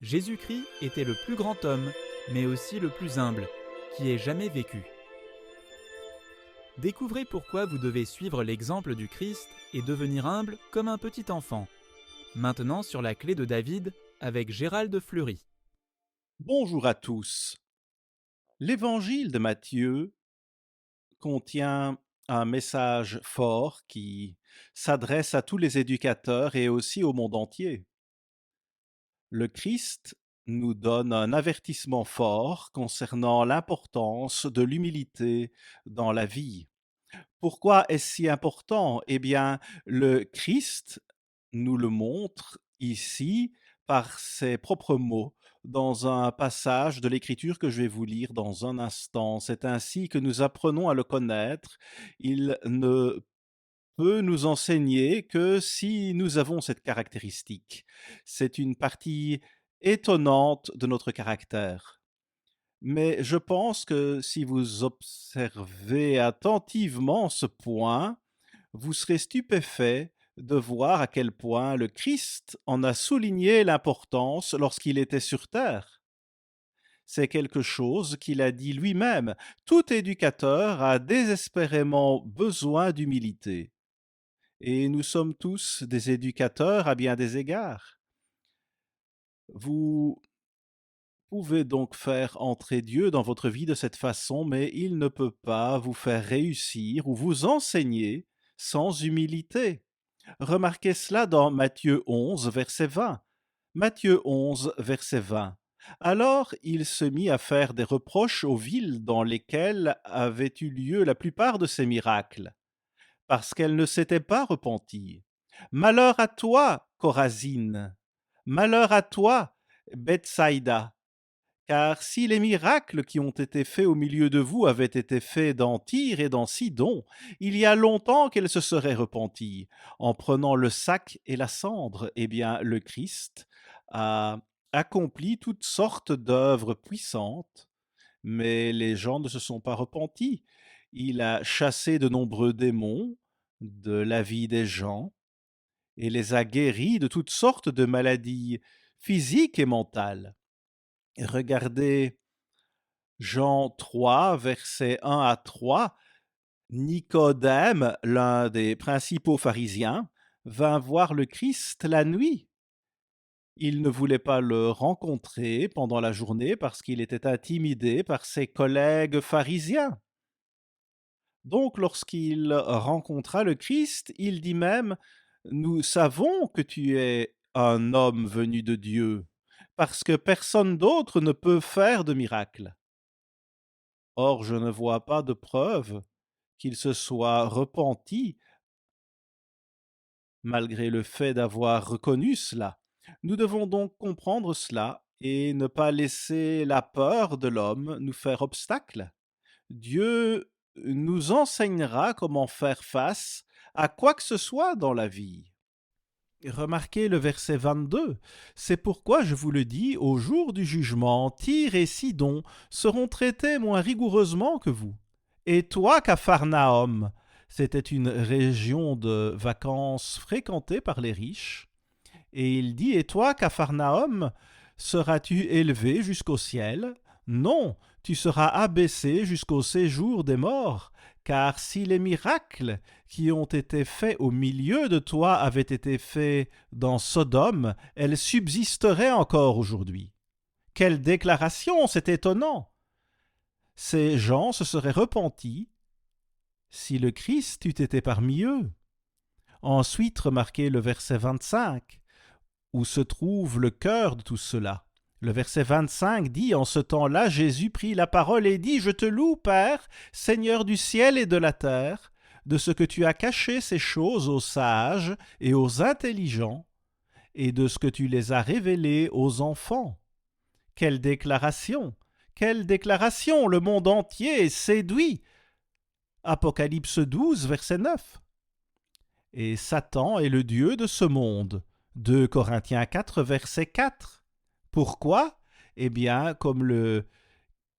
Jésus-Christ était le plus grand homme, mais aussi le plus humble, qui ait jamais vécu. Découvrez pourquoi vous devez suivre l'exemple du Christ et devenir humble comme un petit enfant. Maintenant sur la clé de David, avec Gérald Fleury. Bonjour à tous. L'évangile de Matthieu contient un message fort qui s'adresse à tous les éducateurs et aussi au monde entier. Le Christ nous donne un avertissement fort concernant l'importance de l'humilité dans la vie. Pourquoi est-ce si important? Eh bien, le Christ nous le montre ici par ses propres mots dans un passage de l'Écriture que je vais vous lire dans un instant. C'est ainsi que nous apprenons à le connaître. Il ne peut nous enseigner que si nous avons cette caractéristique. C'est une partie étonnante de notre caractère. Mais je pense que si vous observez attentivement ce point, vous serez stupéfait de voir à quel point le Christ en a souligné l'importance lorsqu'il était sur terre. C'est quelque chose qu'il a dit lui-même. Tout éducateur a désespérément besoin d'humilité. Et nous sommes tous des éducateurs à bien des égards. Vous pouvez donc faire entrer Dieu dans votre vie de cette façon, mais il ne peut pas vous faire réussir ou vous enseigner sans humilité. Remarquez cela dans Matthieu 11, verset 20. Matthieu 11, verset 20. Alors il se mit à faire des reproches aux villes dans lesquelles avaient eu lieu la plupart de ces miracles, parce qu'elles ne s'étaient pas repenties. Malheur à toi, Chorazine! Malheur à toi, Bethsaïda! Car si les miracles qui ont été faits au milieu de vous avaient été faits dans Tyr et dans Sidon, il y a longtemps qu'elles se seraient repenties, en prenant le sac et la cendre. Eh bien, le Christ a accompli toutes sortes d'œuvres puissantes, mais les gens ne se sont pas repentis. Il a chassé de nombreux démons de la vie des gens et les a guéris de toutes sortes de maladies physiques et mentales. Regardez Jean 3, versets 1 à 3, Nicodème, l'un des principaux pharisiens, vint voir le Christ la nuit. Il ne voulait pas le rencontrer pendant la journée parce qu'il était intimidé par ses collègues pharisiens. Donc lorsqu'il rencontra le Christ, il dit même, nous savons que tu es un homme venu de Dieu, parce que personne d'autre ne peut faire de miracle. Or, je ne vois pas de preuve qu'il se soit repenti malgré le fait d'avoir reconnu cela. Nous devons donc comprendre cela et ne pas laisser la peur de l'homme nous faire obstacle. Dieu nous enseignera comment faire face à quoi que ce soit dans la vie. Remarquez le verset 22. C'est pourquoi je vous le dis, au jour du jugement, Tyr et Sidon seront traités moins rigoureusement que vous. Et toi, Capharnaüm, c'était une région de vacances fréquentée par les riches. Et il dit, et toi, Capharnaüm, seras-tu élevé jusqu'au ciel? Non, tu seras abaissé jusqu'au séjour des morts. Car si les miracles qui ont été faits au milieu de toi avaient été faits dans Sodome, elles subsisteraient encore aujourd'hui. Quelle déclaration, c'est étonnant! Ces gens se seraient repentis si le Christ eût été parmi eux. Ensuite, remarquez le verset 25, où se trouve le cœur de tout cela. Le verset 25 dit, en ce temps-là, Jésus prit la parole et dit, « Je te loue, Père, Seigneur du ciel et de la terre, de ce que tu as caché ces choses aux sages et aux intelligents, et de ce que tu les as révélées aux enfants. » Quelle déclaration! Quelle déclaration! Le monde entier est séduit. Apocalypse 12, verset 9. Et Satan est le dieu de ce monde. 2 Corinthiens 4, verset 4. Pourquoi? Eh bien, comme le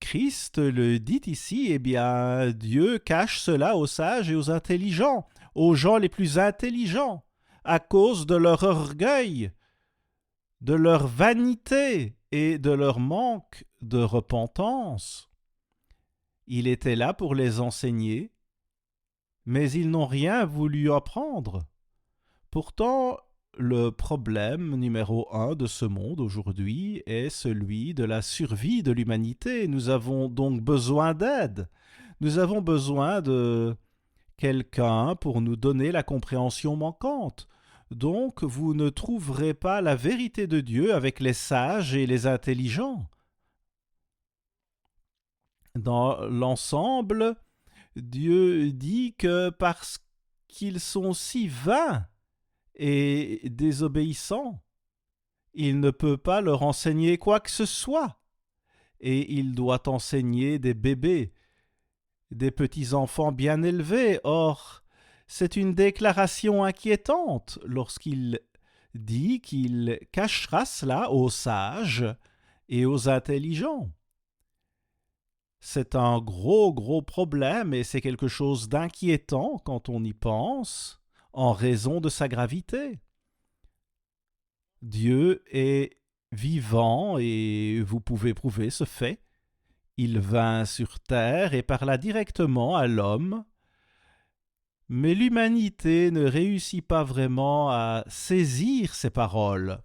Christ le dit ici, eh bien, Dieu cache cela aux sages et aux intelligents, aux gens les plus intelligents, à cause de leur orgueil, de leur vanité et de leur manque de repentance. Il était là pour les enseigner, mais ils n'ont rien voulu apprendre. Pourtant, le problème numéro un de ce monde aujourd'hui est celui de la survie de l'humanité. Nous avons donc besoin d'aide. Nous avons besoin de quelqu'un pour nous donner la compréhension manquante. Donc, vous ne trouverez pas la vérité de Dieu avec les sages et les intelligents. Dans l'ensemble, Dieu dit que parce qu'ils sont si vains et désobéissants, il ne peut pas leur enseigner quoi que ce soit. Et il doit enseigner des bébés, des petits-enfants bien élevés. Or, c'est une déclaration inquiétante lorsqu'il dit qu'il cachera cela aux sages et aux intelligents. C'est un gros problème et c'est quelque chose d'inquiétant quand on y pense, en raison de sa gravité. Dieu est vivant et vous pouvez prouver ce fait. Il vint sur terre et parla directement à l'homme, mais l'humanité ne réussit pas vraiment à saisir ces paroles.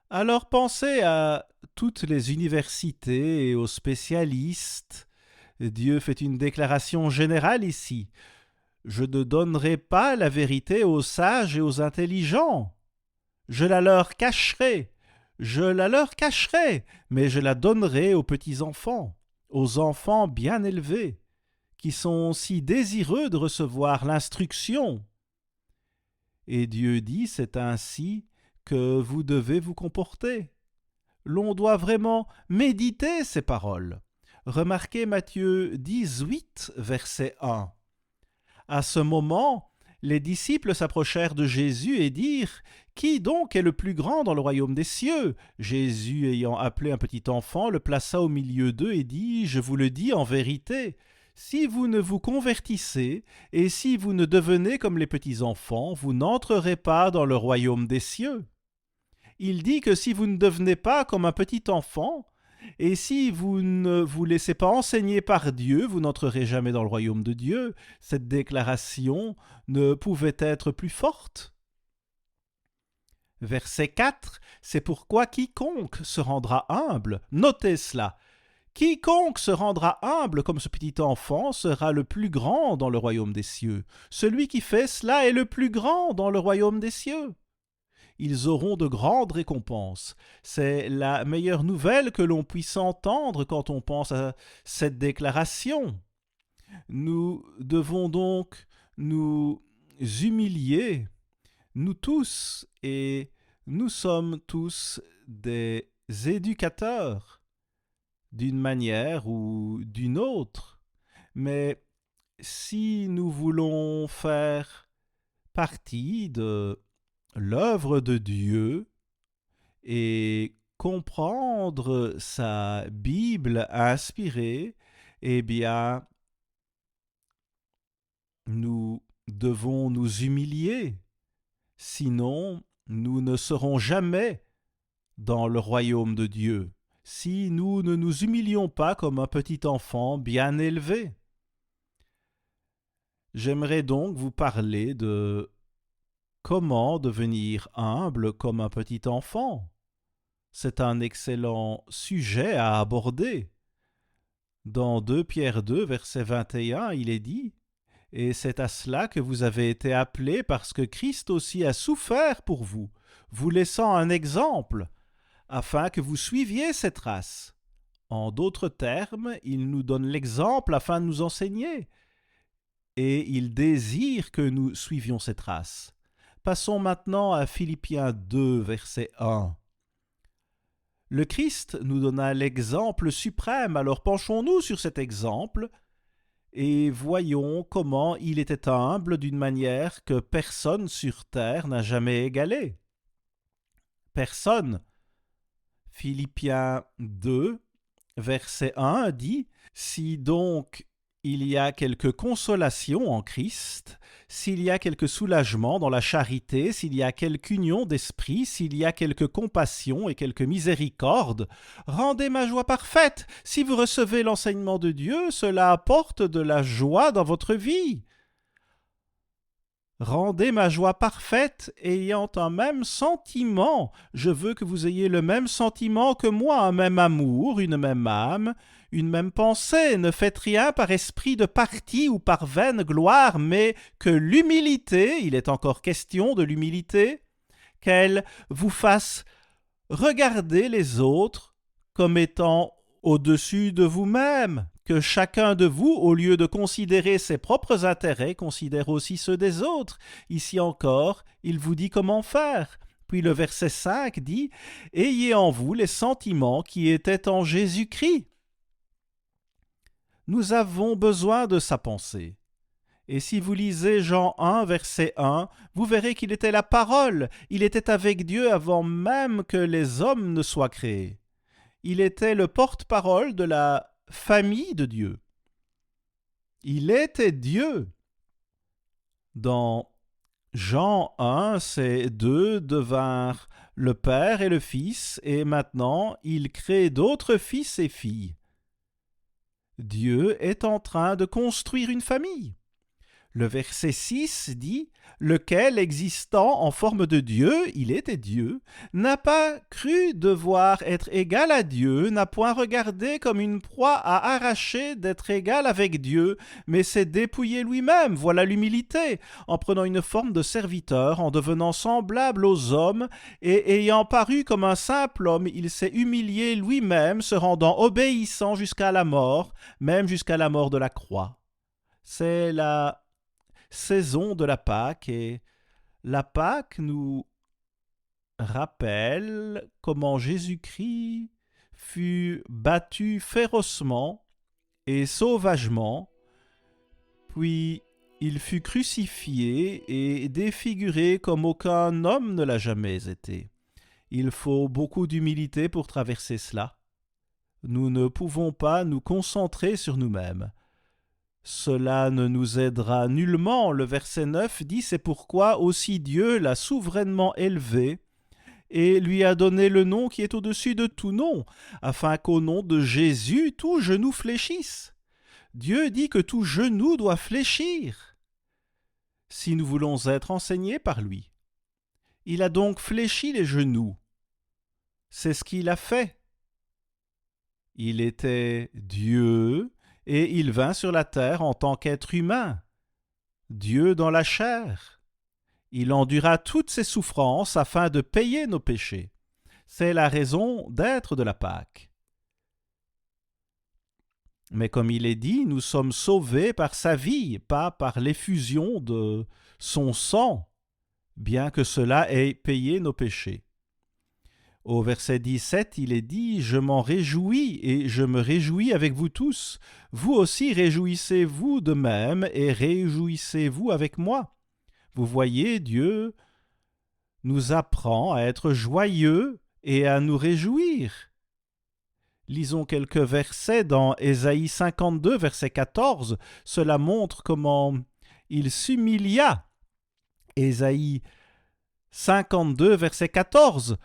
Alors pensez à toutes les universités et aux spécialistes. Dieu fait une déclaration générale ici. Je ne donnerai pas la vérité aux sages et aux intelligents. Je la leur cacherai. Je la leur cacherai, mais je la donnerai aux petits-enfants, aux enfants bien élevés, qui sont si désireux de recevoir l'instruction. Et Dieu dit, c'est ainsi que vous devez vous comporter. L'on doit vraiment méditer ces paroles. Remarquez Matthieu 18, verset 1. À ce moment, les disciples s'approchèrent de Jésus et dirent « Qui donc est le plus grand dans le royaume des cieux ?» Jésus, ayant appelé un petit enfant, le plaça au milieu d'eux et dit « Je vous le dis en vérité, si vous ne vous convertissez et si vous ne devenez comme les petits enfants, vous n'entrerez pas dans le royaume des cieux. » Il dit que si vous ne devenez pas comme un petit enfant, et si vous ne vous laissez pas enseigner par Dieu, vous n'entrerez jamais dans le royaume de Dieu. Cette déclaration ne pouvait être plus forte. Verset 4, c'est pourquoi quiconque se rendra humble, notez cela, quiconque se rendra humble comme ce petit enfant sera le plus grand dans le royaume des cieux. Celui qui fait cela est le plus grand dans le royaume des cieux. Ils auront de grandes récompenses. C'est la meilleure nouvelle que l'on puisse entendre quand on pense à cette déclaration. Nous devons donc nous humilier, nous tous, et nous sommes tous des éducateurs, d'une manière ou d'une autre. Mais si nous voulons faire partie de l'œuvre de Dieu et comprendre sa Bible inspirée, eh bien, nous devons nous humilier. Sinon, nous ne serons jamais dans le royaume de Dieu, si nous ne nous humilions pas comme un petit enfant bien élevé. J'aimerais donc vous parler de comment devenir humble comme un petit enfant. C'est un excellent sujet à aborder. Dans 2 Pierre 2, verset 21, il est dit « Et c'est à cela que vous avez été appelés parce que Christ aussi a souffert pour vous, vous laissant un exemple, afin que vous suiviez cette race. » En d'autres termes, il nous donne l'exemple afin de nous enseigner. Et il désire que nous suivions cette race. Passons maintenant à Philippiens 2, verset 1. Le Christ nous donna l'exemple suprême, alors penchons-nous sur cet exemple et voyons comment il était humble d'une manière que personne sur terre n'a jamais égalée. Personne. Philippiens 2, verset 1 dit « Si donc il y a quelque consolation en Christ, s'il y a quelque soulagement dans la charité, s'il y a quelque union d'esprit, s'il y a quelque compassion et quelque miséricorde, rendez ma joie parfaite. Si vous recevez l'enseignement de Dieu, cela apporte de la joie dans votre vie. Rendez ma joie parfaite ayant un même sentiment. Je veux que vous ayez le même sentiment que moi, un même amour, une même âme, une même pensée. Ne faites rien par esprit de parti ou par vaine gloire, mais que l'humilité, il est encore question de l'humilité, qu'elle vous fasse regarder les autres comme étant au-dessus de vous-même, que chacun de vous, au lieu de considérer ses propres intérêts, considère aussi ceux des autres. Ici encore, il vous dit comment faire. Puis le verset 5 dit « Ayez en vous les sentiments qui étaient en Jésus-Christ ». Nous avons besoin de sa pensée. Et si vous lisez Jean 1, verset 1, vous verrez qu'il était la parole. Il était avec Dieu avant même que les hommes ne soient créés. Il était le porte-parole de la famille de Dieu. Il était Dieu. Dans Jean 1, ces deux devinrent le Père et le Fils, et maintenant il crée d'autres fils et filles. Dieu est en train de construire une famille. Le verset 6 dit « Lequel, existant en forme de Dieu, il était Dieu, n'a pas cru devoir être égal à Dieu, n'a point regardé comme une proie à arracher d'être égal avec Dieu, mais s'est dépouillé lui-même, voilà l'humilité, en prenant une forme de serviteur, en devenant semblable aux hommes, et ayant paru comme un simple homme, il s'est humilié lui-même, se rendant obéissant jusqu'à la mort, même jusqu'à la mort de la croix. » C'est la saison de la Pâque, et la Pâque nous rappelle comment Jésus-Christ fut battu férocement et sauvagement, puis il fut crucifié et défiguré comme aucun homme ne l'a jamais été. Il faut beaucoup d'humilité pour traverser cela. Nous ne pouvons pas nous concentrer sur nous-mêmes. Cela ne nous aidera nullement. Le verset 9 dit « C'est pourquoi aussi Dieu l'a souverainement élevé et lui a donné le nom qui est au-dessus de tout nom, afin qu'au nom de Jésus, tout genou fléchisse. » Dieu dit que tout genou doit fléchir si nous voulons être enseignés par lui. Il a donc fléchi les genoux. C'est ce qu'il a fait. Il était Dieu, et il vint sur la terre en tant qu'être humain, Dieu dans la chair. Il endura toutes ses souffrances afin de payer nos péchés. C'est la raison d'être de la Pâque. Mais comme il est dit, nous sommes sauvés par sa vie, pas par l'effusion de son sang, bien que cela ait payé nos péchés. Au verset 17, il est dit « Je m'en réjouis et je me réjouis avec vous tous. Vous aussi réjouissez-vous de même et réjouissez-vous avec moi. » Vous voyez, Dieu nous apprend à être joyeux et à nous réjouir. Lisons quelques versets dans Ésaïe 52, verset 14. Cela montre comment il s'humilia. Ésaïe 52, verset 14.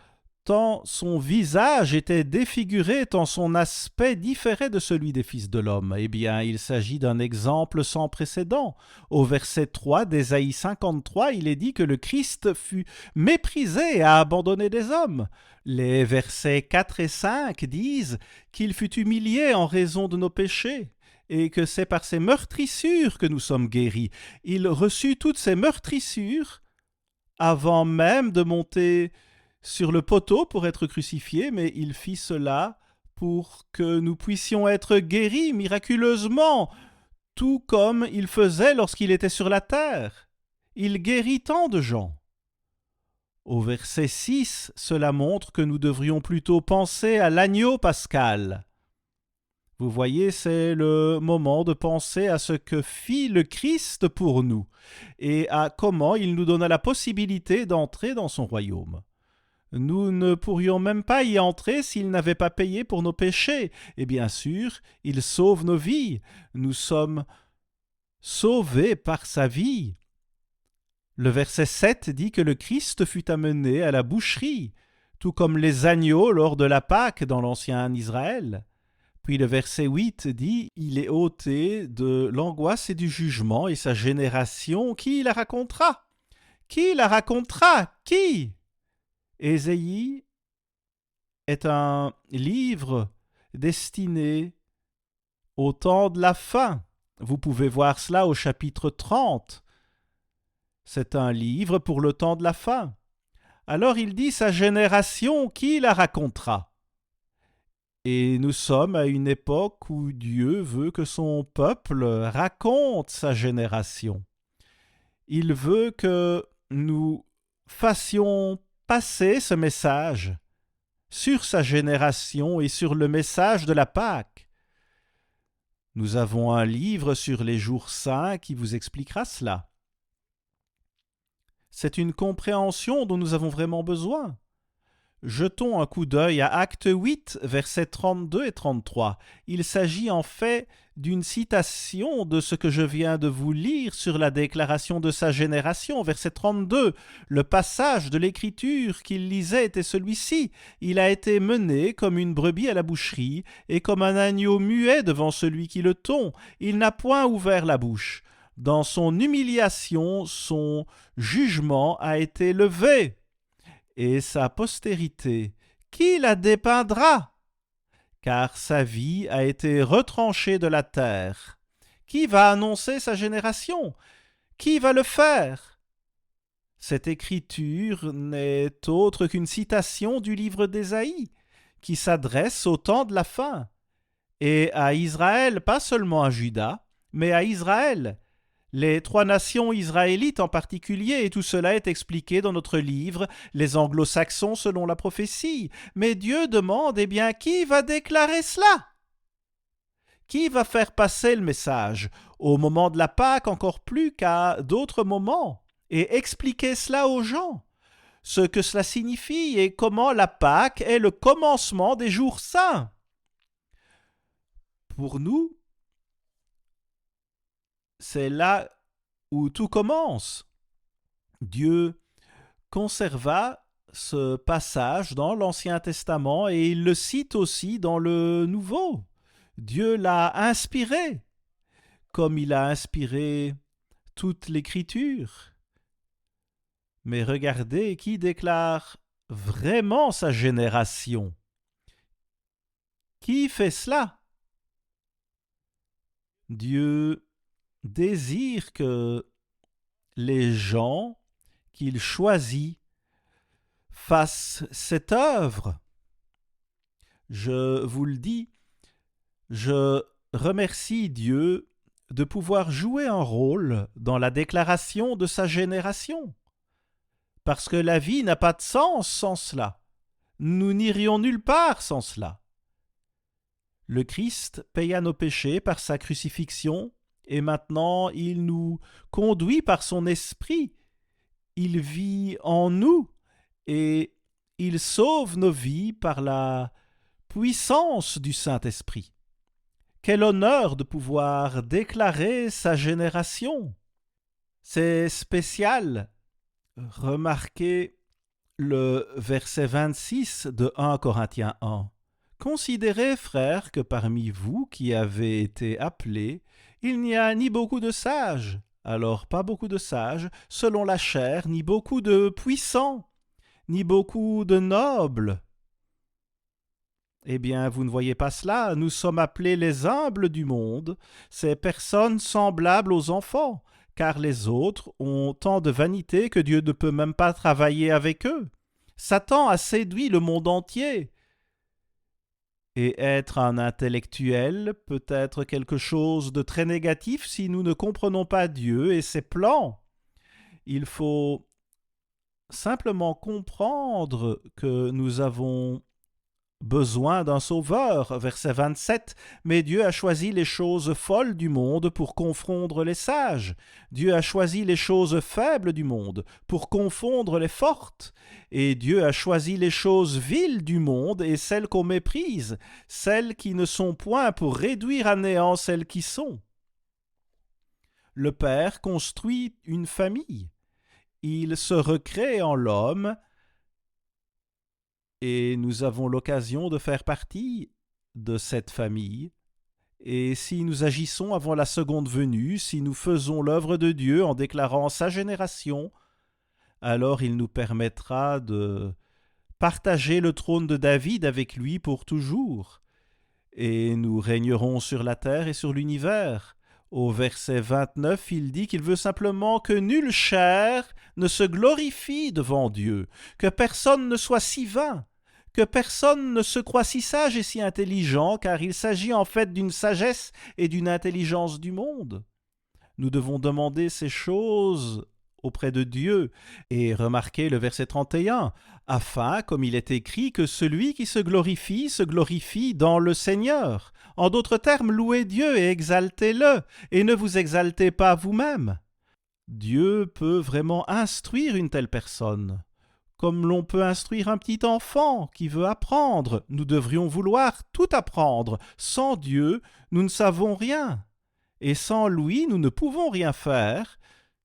Tant son visage était défiguré, tant son aspect différait de celui des fils de l'homme. Eh bien, il s'agit d'un exemple sans précédent. Au verset 3 d'Ésaïe 53, il est dit que le Christ fut méprisé et a abandonné des hommes. Les versets 4 et 5 disent qu'il fut humilié en raison de nos péchés et que c'est par ses meurtrissures que nous sommes guéris. Il reçut toutes ces meurtrissures avant même de monter sur le poteau pour être crucifié, mais il fit cela pour que nous puissions être guéris miraculeusement, tout comme il faisait lorsqu'il était sur la terre. Il guérit tant de gens. Au verset 6, cela montre que nous devrions plutôt penser à l'agneau pascal. Vous voyez, c'est le moment de penser à ce que fit le Christ pour nous et à comment il nous donna la possibilité d'entrer dans son royaume. Nous ne pourrions même pas y entrer s'il n'avait pas payé pour nos péchés. Et bien sûr, il sauve nos vies. Nous sommes sauvés par sa vie. Le verset 7 dit que le Christ fut amené à la boucherie, tout comme les agneaux lors de la Pâque dans l'ancien Israël. Puis le verset 8 dit « Il est ôté de l'angoisse et du jugement, et sa génération, qui la racontera ?» Qui la racontera? Qui? Ésaïe est un livre destiné au temps de la fin. Vous pouvez voir cela au chapitre 30. C'est un livre pour le temps de la fin. Alors il dit « Sa génération, qui la racontera ?» Et nous sommes à une époque où Dieu veut que son peuple raconte sa génération. Il veut que nous fassions passer ce message sur sa génération et sur le message de la Pâque. Nous avons un livre sur les jours saints qui vous expliquera cela. C'est une compréhension dont nous avons vraiment besoin. Jetons un coup d'œil à Acte 8, versets 32 et 33. Il s'agit en fait d'une citation de ce que je viens de vous lire sur la déclaration de sa génération. Verset 32, le passage de l'Écriture qu'il lisait était celui-ci. Il a été mené comme une brebis à la boucherie et comme un agneau muet devant celui qui le tond. Il n'a point ouvert la bouche. Dans son humiliation, son jugement a été levé. Et sa postérité, qui la dépeindra? Car sa vie a été retranchée de la terre. Qui va annoncer sa génération? Qui va le faire? Cette écriture n'est autre qu'une citation du livre d'Ésaïe, qui s'adresse au temps de la fin, et à Israël, pas seulement à Juda, mais à Israël. Les 3 nations israélites en particulier, et tout cela est expliqué dans notre livre, les anglo-saxons selon la prophétie. Mais Dieu demande, eh bien, qui va déclarer cela? Qui va faire passer le message, au moment de la Pâque encore plus qu'à d'autres moments, et expliquer cela aux gens, ce que cela signifie et comment la Pâque est le commencement des jours saints? Pour nous, c'est là où tout commence. Dieu conserva ce passage dans l'Ancien Testament et il le cite aussi dans le Nouveau. Dieu l'a inspiré, comme il a inspiré toute l'Écriture. Mais regardez qui déclare vraiment sa génération. Qui fait cela? Dieu désire que les gens qu'il choisit fassent cette œuvre. Je vous le dis, je remercie Dieu de pouvoir jouer un rôle dans la déclaration de sa génération, parce que la vie n'a pas de sens sans cela. Nous n'irions nulle part sans cela. Le Christ paya nos péchés par sa crucifixion, et maintenant il nous conduit par son esprit. Il vit en nous et il sauve nos vies par la puissance du Saint-Esprit. Quel honneur de pouvoir déclarer sa génération! C'est spécial. Remarquez le verset 26 de 1 Corinthiens 1. Considérez, frères, que parmi vous qui avez été appelés, il n'y a ni beaucoup de sages, alors pas beaucoup de sages, selon la chair, ni beaucoup de puissants, ni beaucoup de nobles. Eh bien, vous ne voyez pas cela, nous sommes appelés les humbles du monde, ces personnes semblables aux enfants, car les autres ont tant de vanité que Dieu ne peut même pas travailler avec eux. Satan a séduit le monde entier. Et être un intellectuel peut être quelque chose de très négatif si nous ne comprenons pas Dieu et ses plans. Il faut simplement comprendre que nous avons besoin d'un sauveur, verset 27, mais Dieu a choisi les choses folles du monde pour confondre les sages. Dieu a choisi les choses faibles du monde pour confondre les fortes. Et Dieu a choisi les choses viles du monde et celles qu'on méprise, celles qui ne sont point pour réduire à néant celles qui sont. Le Père construit une famille. Il se recrée en l'homme et nous avons l'occasion de faire partie de cette famille. Et si nous agissons avant la seconde venue, si nous faisons l'œuvre de Dieu en déclarant sa génération, alors il nous permettra de partager le trône de David avec lui pour toujours. Et nous régnerons sur la terre et sur l'univers. Au verset 29, il dit qu'il veut simplement que nulle chair ne se glorifie devant Dieu, que personne ne soit si vain, que personne ne se croie si sage et si intelligent, car il s'agit en fait d'une sagesse et d'une intelligence du monde. Nous devons demander ces choses auprès de Dieu. Et remarquez le verset 31, afin, comme il est écrit, que celui qui se glorifie dans le Seigneur. En d'autres termes, louez Dieu et exaltez-le, et ne vous exaltez pas vous-même. Dieu peut vraiment instruire une telle personne. Comme l'on peut instruire un petit enfant qui veut apprendre, nous devrions vouloir tout apprendre. Sans Dieu, nous ne savons rien. Et sans lui, nous ne pouvons rien faire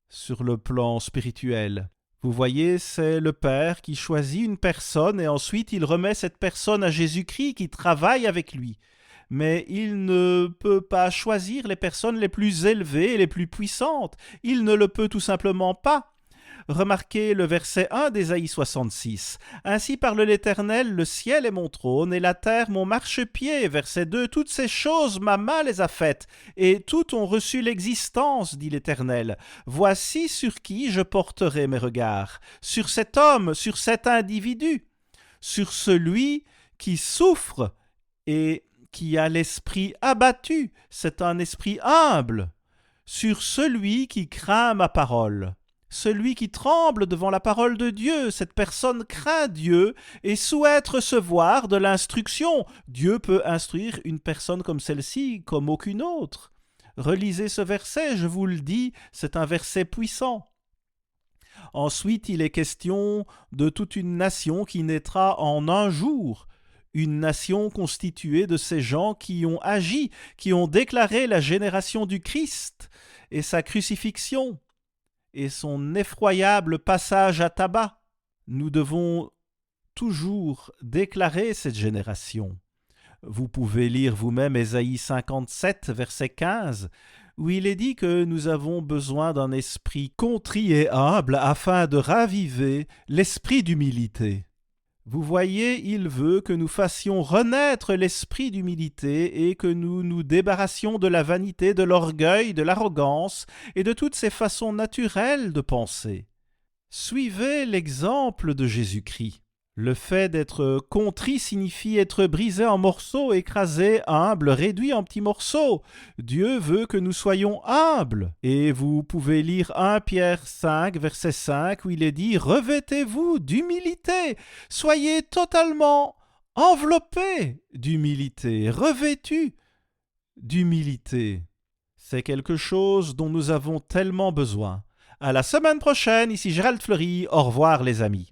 sur le plan spirituel. Vous voyez, c'est le Père qui choisit une personne et ensuite il remet cette personne à Jésus-Christ qui travaille avec lui. Mais il ne peut pas choisir les personnes les plus élevées et les plus puissantes. Il ne le peut tout simplement pas. Remarquez le verset 1 d'Ésaïe 66. « Ainsi parle l'Éternel, le ciel est mon trône et la terre mon marchepied. » Verset 2. « Toutes ces choses, ma main les a faites, et toutes ont reçu l'existence, dit l'Éternel. Voici sur qui je porterai mes regards, sur cet homme, sur cet individu, sur celui qui souffre et qui a l'esprit abattu, c'est un esprit humble, sur celui qui craint ma parole. » Celui qui tremble devant la parole de Dieu, cette personne craint Dieu et souhaite recevoir de l'instruction. Dieu peut instruire une personne comme celle-ci, comme aucune autre. Relisez ce verset, je vous le dis, c'est un verset puissant. Ensuite, il est question de toute une nation qui naîtra en un jour. Une nation constituée de ces gens qui ont agi, qui ont déclaré la génération du Christ et sa crucifixion et son effroyable passage à tabac. Nous devons toujours déclarer cette génération. Vous pouvez lire vous-même Ésaïe 57, verset 15, où il est dit que nous avons besoin d'un esprit contrit et humble afin de raviver l'esprit d'humilité. Vous voyez, il veut que nous fassions renaître l'esprit d'humilité et que nous nous débarrassions de la vanité, de l'orgueil, de l'arrogance et de toutes ces façons naturelles de penser. Suivez l'exemple de Jésus-Christ. Le fait d'être contrit signifie être brisé en morceaux, écrasé, humble, réduit en petits morceaux. Dieu veut que nous soyons humbles. Et vous pouvez lire 1 Pierre 5, verset 5, où il est dit « Revêtez-vous d'humilité, soyez totalement enveloppés d'humilité, revêtus d'humilité. » C'est quelque chose dont nous avons tellement besoin. À la semaine prochaine, ici Gérald Fleury, au revoir les amis.